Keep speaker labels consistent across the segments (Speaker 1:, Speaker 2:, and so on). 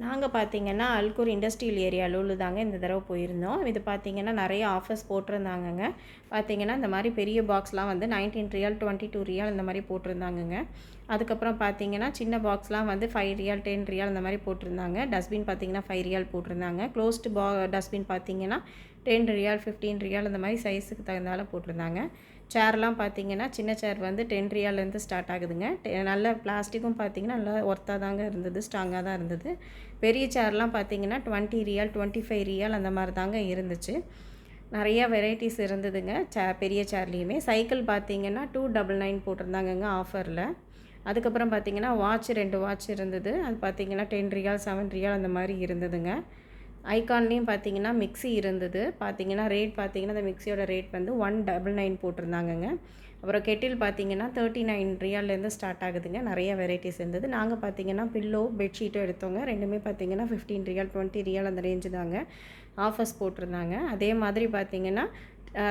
Speaker 1: நாங்க பார்த்தீங்கன்னா, அல்கூர் இண்டஸ்ட்ரியல் ஏரியால தாங்க இந்த தடவ போயிருந்தோம். இது பார்த்தீங்கன்னா, நெறைய ஆஃபர்ஸ் போட்டிருந்தாங்கங்க. பார்த்தீங்கன்னா, இந்த மாரி பெரிய பாக்ஸ்லாம் வந்து ₹19 ₹22 இந்த மாரி போட்டிருந்தாங்கங்க. அதுக்கப்புறம் பார்த்தீங்கன்னா, சின்ன பாக்ஸ்லாம் வந்து ₹5 ₹10 அந்த மாரி போட்டிருந்தாங்க. டஸ்ட்பின் பார்த்தீங்கன்னா, ₹5 போட்டிருந்தாங்க. க்ளோஸ்டு டஸ்ட்பின் பார்த்தீங்கன்னா, ₹10 ₹15 அந்த மாரி சைஸுக்கு தகுந்தால போட்டிருந்தாங்க. சேர்லாம் பார்த்தீங்கன்னா, சின்ன சேர் வந்து ₹10லேருந்து ஸ்டார்ட் ஆகுதுங்க. நல்ல பிளாஸ்டிக்கும் பார்த்தீங்கன்னா, நல்லா ஒர்த்தா தாங்க இருந்தது. ஸ்ட்ராங்கா தான் இருந்தது. பெரிய சேர்லாம் பார்த்தீங்கன்னா, ₹20 ₹25 அந்த மாரி தாங்க இருந்துச்சு. நெறையா வெரைட்டிஸ் இருந்ததுங்க. பெரிய சேர்லேயுமே. சைக்கிள் பார்த்தீங்கன்னா, 299 போட்டிருந்தாங்கங்க ஆஃபரில். அதுக்கப்புறம் பார்த்தீங்கன்னா, வாட்ச் 2 வாட்ச் இருந்தது. அது பார்த்தீங்கன்னா, ₹10 ₹7 அந்த மாரி இருந்ததுங்க. ஐகான்லேயும் பார்த்தீங்கன்னா, மிக்ஸி இருந்தது. பார்த்தீங்கன்னா, ரேட் பார்த்தீங்கன்னா, அந்த மிக்ஸியோட ரேட் வந்து 199 போட்டிருந்தாங்கங்க. அப்புறம் கெட்டில் பார்த்தீங்கன்னா, ₹39லேருந்து ஸ்டார்ட் ஆகுதுங்க. நிறைய வெரைட்டிஸ் இருந்தது. நாங்க பார்த்தீங்கன்னா, பில்லோ, பெட்ஷீட்டும் எடுத்தோங்க. 2மே பார்த்தீங்கன்னா, ₹15 ₹20 அந்த ரேஞ்சு தாங்க ஆஃபர்ஸ் போட்டிருந்தாங்க. அதே மாதிரி பார்த்தீங்கன்னா,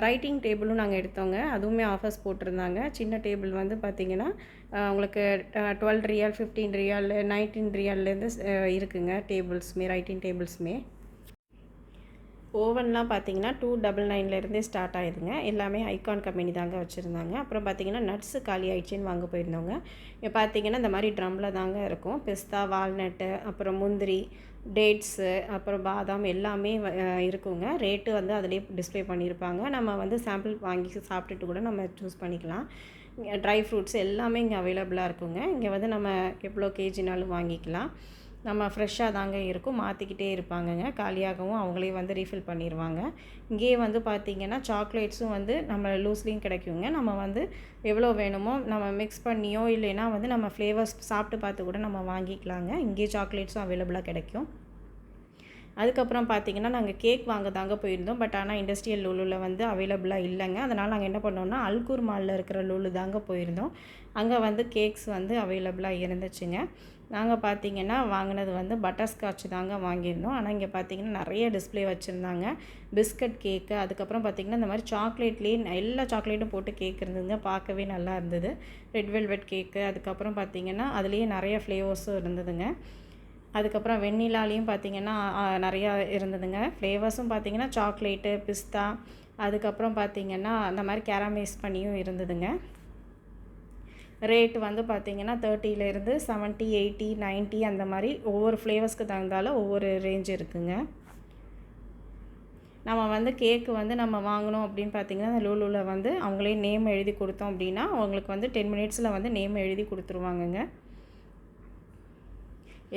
Speaker 1: ரைட்டிங் டேபிளும் நாங்க எடுத்தோங்க. அதுவுமே ஆஃபர்ஸ் போட்டிருந்தாங்க. சின்ன டேபிள் வந்து பார்த்தீங்கன்னா, உங்களுக்கு ₹12 ₹15 ₹19லேருந்து இருக்குங்க டேபிள்ஸுமே, ரைட்டிங் டேபிள்ஸுமே. ஓவன்லாம் பார்த்தீங்கன்னா, 299லேருந்தே ஸ்டார்ட் ஆயிடுதுங்க. எல்லாமே ஐகான் கம்பெனி தாங்க வச்சுருந்தாங்க. அப்புறம் பார்த்தீங்கன்னா, நட்ஸு காலி ஆயிடுச்சுன்னு வாங்க போயிருந்தோங்க. இங்கே பார்த்தீங்கன்னா, இந்த மாரி ட்ரம்மில் தாங்க இருக்கும். பிஸ்தா, வால்நட்டு, அப்புறம் முந்திரி, டேட்ஸு, அப்புறம் பாதாம் எல்லாமே இருக்குங்க. ரேட்டு வந்து அதிலேயே டிஸ்ப்ளே பண்ணியிருப்பாங்க. நம்ம வந்து சாம்பிள் வாங்கி சாப்பிட்டுட்டு கூட நம்ம சூஸ் பண்ணிக்கலாம். ட்ரை ஃப்ரூட்ஸ் எல்லாமே இங்கே அவைலபிளாக இருக்குங்க. இங்கே வந்து நம்ம எவ்வளோ கேஜினாலும் வாங்கிக்கலாம். நம்ம ஃப்ரெஷ்ஷாக தாங்க இருக்கும். மாற்றிக்கிட்டே இருப்பாங்கங்க. காலியாகவும் அவங்களே வந்து ரீஃபில் பண்ணிருவாங்க. இங்கேயே வந்து பார்த்திங்கன்னா, சாக்லேட்ஸும் வந்து நம்ம லூஸ்லேயும் கிடைக்குங்க. நம்ம வந்து எவ்வளோ வேணுமோ நம்ம மிக்ஸ் பண்ணியோ இல்லைன்னா வந்து நம்ம ஃப்ளேவர்ஸ் சாப்பிட்டு பார்த்து கூட நம்ம வாங்கிக்கலாங்க. இங்கேயே சாக்லேட்ஸும் அவைலபிளாக கிடைக்கும். அதுக்கப்புறம் பார்த்திங்கன்னா, நாங்கள் கேக் வாங்க தாங்க போயிருந்தோம். பட் ஆனால் இண்டஸ்ட்ரியல் லூலுவில் வந்து அவைலபிளாக இல்லைங்க. அதனால் நாங்கள் என்ன பண்ணோம்னா, அல்கூர் மாலில் இருக்கிற லூலு தாங்க போயிருந்தோம். அங்கே வந்து கேக்ஸ் வந்து அவைலபிளாக இருந்துச்சுங்க. நாங்கள் பார்த்திங்கன்னா, வாங்கினது வந்து பட்டர்ஸ்காட்ச் தாங்க வாங்கியிருந்தோம். ஆனால் இங்கே பார்த்திங்கன்னா, நிறைய டிஸ்ப்ளே வச்சுருந்தாங்க. பிஸ்கட் கேக்கு, அதுக்கப்புறம் பார்த்திங்கன்னா, இந்த மாதிரி சாக்லேட்லேயே எல்லா சாக்லேட்டும் போட்டு கேக் இருந்ததுங்க. பார்க்கவே நல்லா இருந்தது. ரெட் வெல்வெட் கேக்கு, அதுக்கப்புறம் பார்த்திங்கன்னா, அதுலேயே நிறைய ஃப்ளேவர்ஸும் இருந்ததுங்க. அதுக்கப்புறம் வெண்ணிலாலேயும் பார்த்திங்கன்னா, நிறையா இருந்ததுங்க. ஃப்ளேவர்ஸும் பார்த்திங்கன்னா, சாக்லேட்டு, பிஸ்தா, அதுக்கப்புறம் பார்த்திங்கன்னா, அந்த மாதிரி கேரமைஸ் பண்ணியும் இருந்ததுங்க. ரேட் வந்து பார்த்திங்கன்னா, 30லேருந்து 70, 80, 90 அந்த மாதிரி ஒவ்வொரு ஃப்ளேவர்ஸ்க்கு தகுந்தால ஒவ்வொரு ரேஞ்ச் இருக்குங்க. நம்ம வந்து கேக்கு வந்து நம்ம வாங்கணும் அப்படின்னு பார்த்திங்கன்னா, அந்த லூலுவில் வந்து அவங்களே நேம் எழுதி கொடுத்தோம் அப்படின்னா, அவங்களுக்கு வந்து 10 மினிட்ஸில் வந்து நேம் எழுதி கொடுத்துருவாங்கங்க.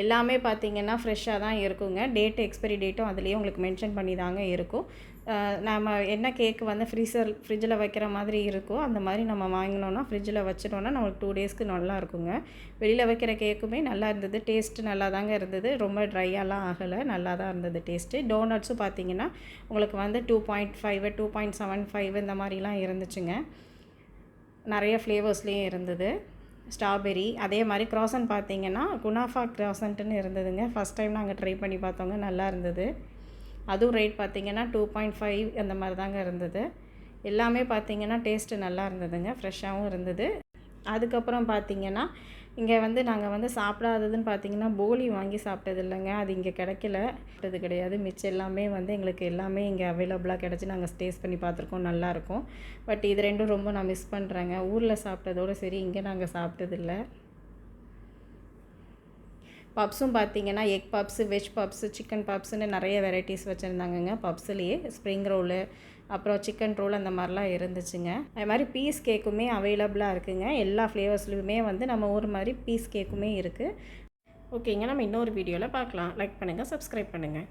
Speaker 1: எல்லாமே பார்த்திங்கன்னா, ஃப்ரெஷ்ஷாக தான் இருக்குங்க. எக்ஸ்பைரி டேட்டும் அதுலேயே உங்களுக்கு மென்ஷன் பண்ணி தாங்க இருக்கும். நம்ம என்ன கேக்கு வந்து ஃப்ரிட்ஜில் வைக்கிற மாதிரி இருக்கோ, அந்த மாதிரி நம்ம வாங்கினோன்னா ஃப்ரிட்ஜில் வச்சிட்டோன்னா நம்மளுக்கு 2 டேஸ்க்கு நல்லா இருக்குங்க. வெளியில் வைக்கிற கேக்குமே நல்லா இருந்தது. டேஸ்ட்டு நல்லா தாங்க இருந்தது. ரொம்ப ட்ரையாலாம் ஆகலை. நல்லா தான் இருந்தது டேஸ்ட்டு. டோனட்ஸும் பார்த்திங்கன்னா, உங்களுக்கு வந்து 2.5, 2.75 இந்த மாதிரிலாம் இருந்துச்சுங்க. நிறைய ஃப்ளேவர்ஸ்லேயும் இருந்தது. ஸ்ட்ராபெரி, அதே மாதிரி க்ராசன் பார்த்திங்கன்னா, குனாஃபா க்ராசன்ட்டுன்னு இருந்ததுங்க. ஃபஸ்ட் டைம் நாங்கள் ட்ரை பண்ணி பார்த்தோங்க. நல்லா இருந்தது. அதுவும் ரேட் பார்த்திங்கன்னா 2.5 அந்த மாதிரி தாங்க இருந்தது. எல்லாமே பார்த்திங்கன்னா டேஸ்ட்டு நல்லா இருந்ததுங்க. ஃப்ரெஷ்ஷாகவும் இருந்தது. அதுக்கப்புறம் பார்த்திங்கன்னா, இங்கே வந்து நாங்கள் வந்து சாப்பிடாததுன்னு பார்த்திங்கன்னா, போலி வாங்கி சாப்பிட்டது இல்லைங்க. அது இங்கே கிடைக்கல. சாப்பிட்டது கிடையாது. மிச்சம் எல்லாமே வந்து எங்களுக்கு எல்லாமே இங்கே அவைலபிளாக கிடச்சி நாங்கள் டேஸ்ட் பண்ணி பார்த்துருக்கோம். நல்லாயிருக்கும். பட் இது 2ம் ரொம்ப நான் மிஸ் பண்ணுறேங்க. ஊரில் சாப்பிட்டதோடு சரி, இங்கே நாங்கள் சாப்பிட்டதில்ல. பப்ஸும் பார்த்திங்கன்னா, egg puffs, veg puffs, chicken பப்ஸுன்னு நிறைய வெரைட்டிஸ் வச்சுருந்தாங்கங்க. பப்ஸ்லேயே ஸ்ப்ரிங் ரோலு, அப்புறம் சிக்கன் ரோல் அந்த மாதிரிலாம் இருந்துச்சுங்க. அது மாதிரி பீஸ் கேக்குமே அவைலபிளாக இருக்குதுங்க. எல்லா ஃப்ளேவர்ஸ்லையுமே வந்து நம்ம ஊர் மாதிரி பீஸ் கேக்குமே இருக்குது. ஓகேங்க, நம்ம இன்னொரு வீடியோவில் பார்க்கலாம். லைக் பண்ணுங்கள், சப்ஸ்கிரைப் பண்ணுங்கள்.